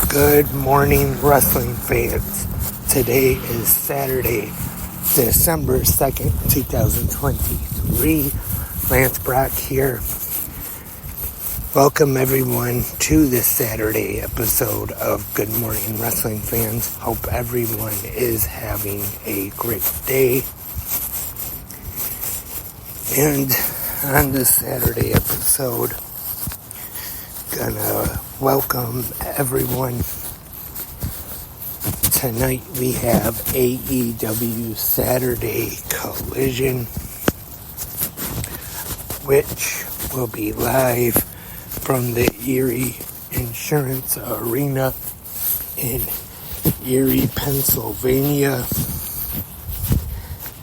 Good morning, wrestling fans. Today is Saturday, December 2nd, 2023. Lance Brock here. Welcome everyone to this Saturday episode of Good Morning Wrestling Fans. Hope everyone is having a great day. And on this Saturday episode, gonna welcome everyone. Tonight we have AEW Saturday Collision, which will be live from the Erie Insurance Arena in Erie, Pennsylvania,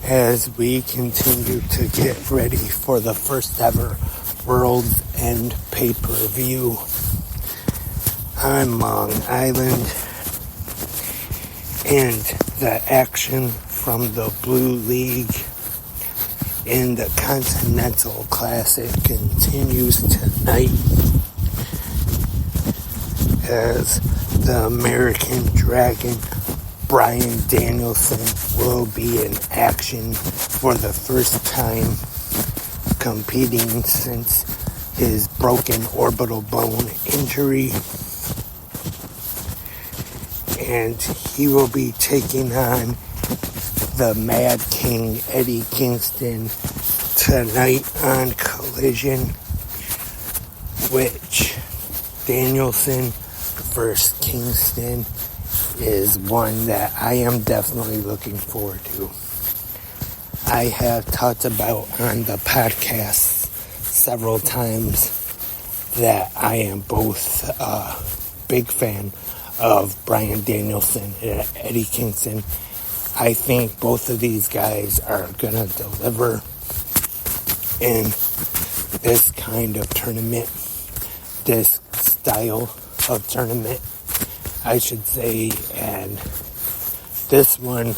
as we continue to get ready for the first ever World's End pay-per-view on Long Island, and the action from the Blue League in the Continental Classic continues tonight as the American Dragon Bryan Danielson will be in action for the first time, competing since his broken orbital bone injury, and he will be taking on the Mad King Eddie Kingston tonight on Collision, which Danielson versus Kingston is one that I am definitely looking forward to. I have talked about on the podcast several times that I am both a big fan of Bryan Danielson and Eddie Kingston. I think both of these guys are gonna deliver in this kind of tournament, this style of tournament, I should say, and this one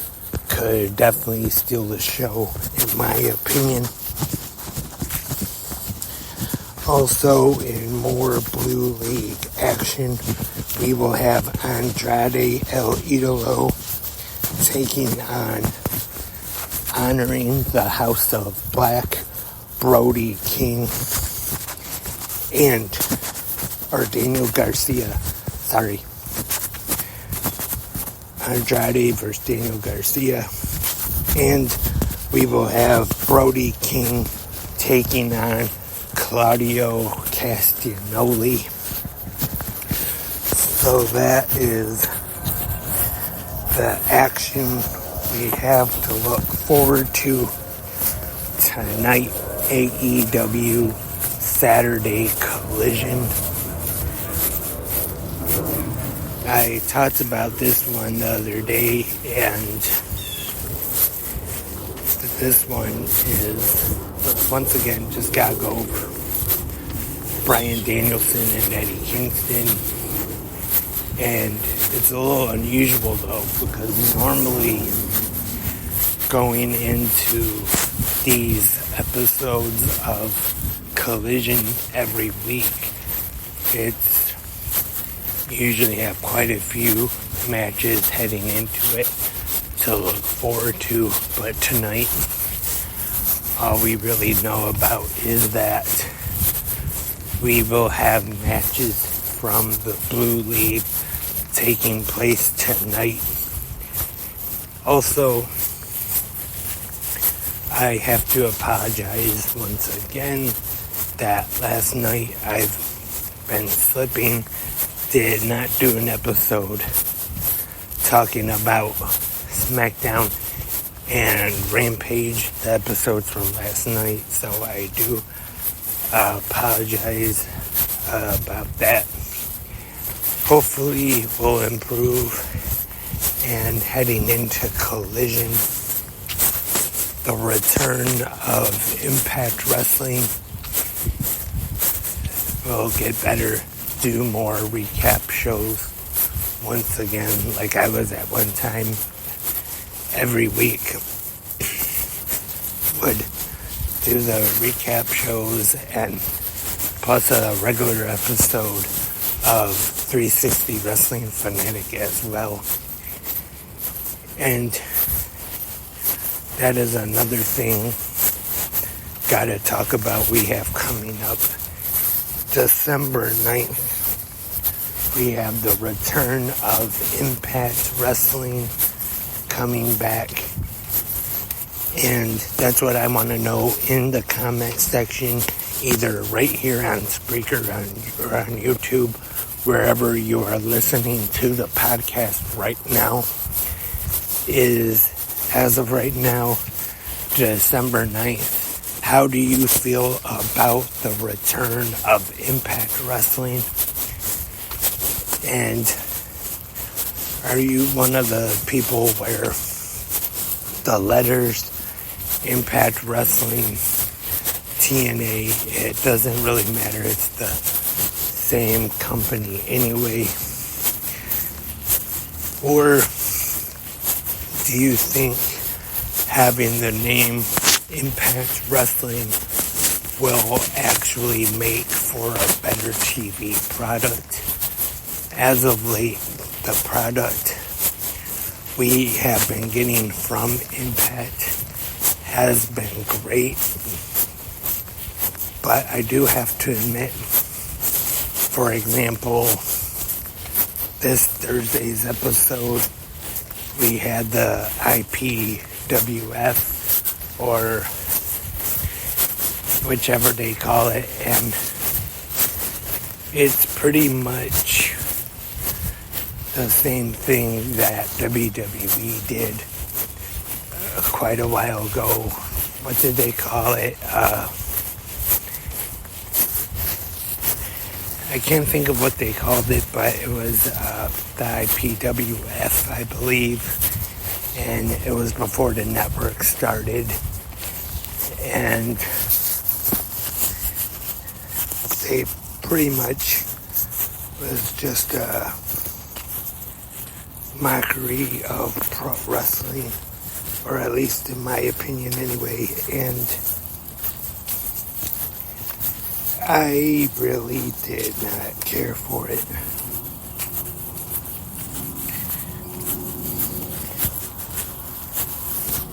could definitely steal the show, in my opinion. Also, in more Blue League action, we will have Andrade El Idolo taking on, honoring the House of Black, Brody King, or Daniel Garcia, Andrade versus Daniel Garcia, and we will have Brody King taking on Claudio Castagnoli. So that is the action we have to look forward to tonight. AEW Saturday Collision. I talked about this one the other day, and this one is, once again, just gotta go over Bryan Danielson and Eddie Kingston. And it's a little unusual though, because normally going into these episodes of Collision every week, it's usually have quite a few matches heading into it to look forward to, but tonight all we really know about is that we will have matches from the Blue League taking place tonight. Also, I have to apologize once again that last night I've been slipping, did not do an episode talking about SmackDown and Rampage, the episodes from last night, so I do apologize about that. Hopefully we'll improve, and heading into Collision, the return of Impact Wrestling, will get better, do more recap shows once again, like I was at one time. Every week would do the recap shows and plus a regular episode of 360 Wrestling Fanatic as well. And that is another thing gotta talk about we have coming up. December 9th, we have the return of Impact Wrestling coming back. And that's what I want to know in the comment section, either right here on Spreaker or on YouTube, wherever you are listening to the podcast right now. Is, as of right now, December 9th. How do you feel about the return of Impact Wrestling? And are you one of the people where the letters Impact Wrestling, TNA, it doesn't really matter, it's the same company anyway? Or do you think having the name Impact Wrestling will actually make for a better TV product? As of late, the product we have been getting from Impact has been great, but I do have to admit, for example, this Thursday's episode, we had the IPWF, or whichever they call it, and it's pretty much the same thing that WWE did quite a while ago. What did they call it? I can't think of what they called it, but it was the IPWF, I believe, and it was before the network started, and they pretty much was just a mockery of pro wrestling, or at least in my opinion anyway, and I really did not care for it.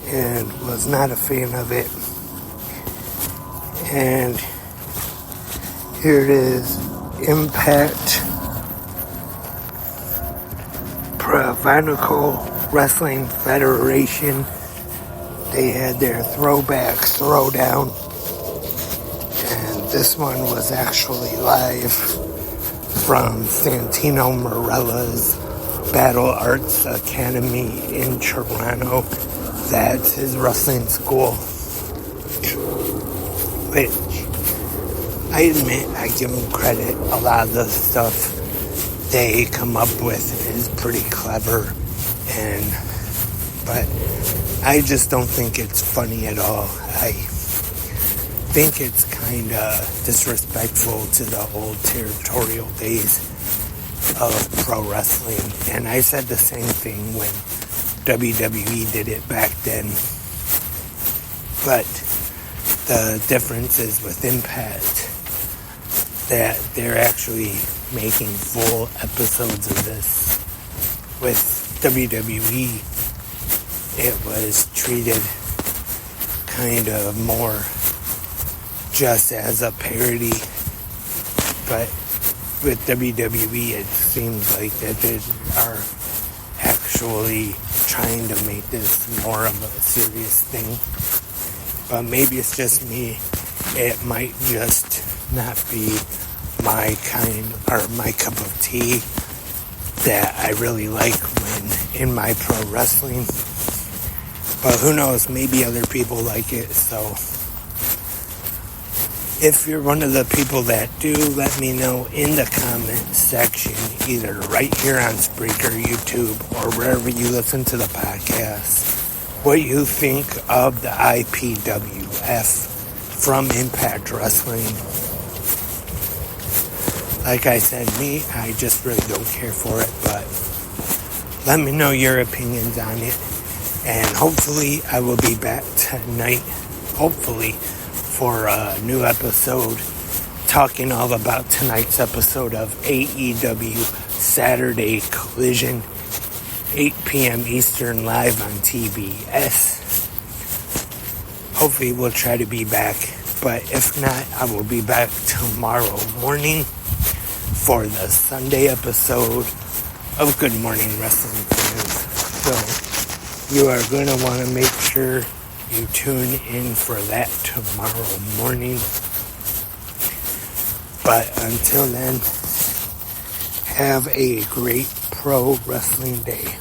And was not a fan of it. And here it is, Impact Professional Wrestling Federation. They had their throwback throwdown, and this one was actually live from Santino Marella's Battle Arts Academy in Toronto. That's his wrestling school, which I admit I give him credit. A lot of the stuff they come up with is pretty clever, but I just don't think it's funny at all. I think it's kind of disrespectful to the old territorial days of pro wrestling, and I said the same thing when WWE did it back then. But the difference is with Impact that they're actually making full episodes of this. With WWE, it was treated kind of more just as a parody, but with WWE it seems like that they are actually trying to make this more of a serious thing. But maybe it's just me. It might just not be my kind or my cup of tea that I really like when in my pro wrestling. But who knows, maybe other people like it. So if you're one of the people that do, let me know in the comment section, either right here on Spreaker, YouTube, or wherever you listen to the podcast, what you think of the IPWF from Impact Wrestling. Like I said, I just really don't care for it, but let me know your opinions on it. And hopefully I will be back tonight, hopefully, for a new episode talking all about tonight's episode of AEW Saturday Collision, 8 p.m. Eastern, live on TBS. Hopefully we'll try to be back, but if not, I will be back tomorrow morning for the Sunday episode of Good Morning Wrestling Fans. So you are going to want to make sure you tune in for that tomorrow morning. But until then, have a great pro wrestling day.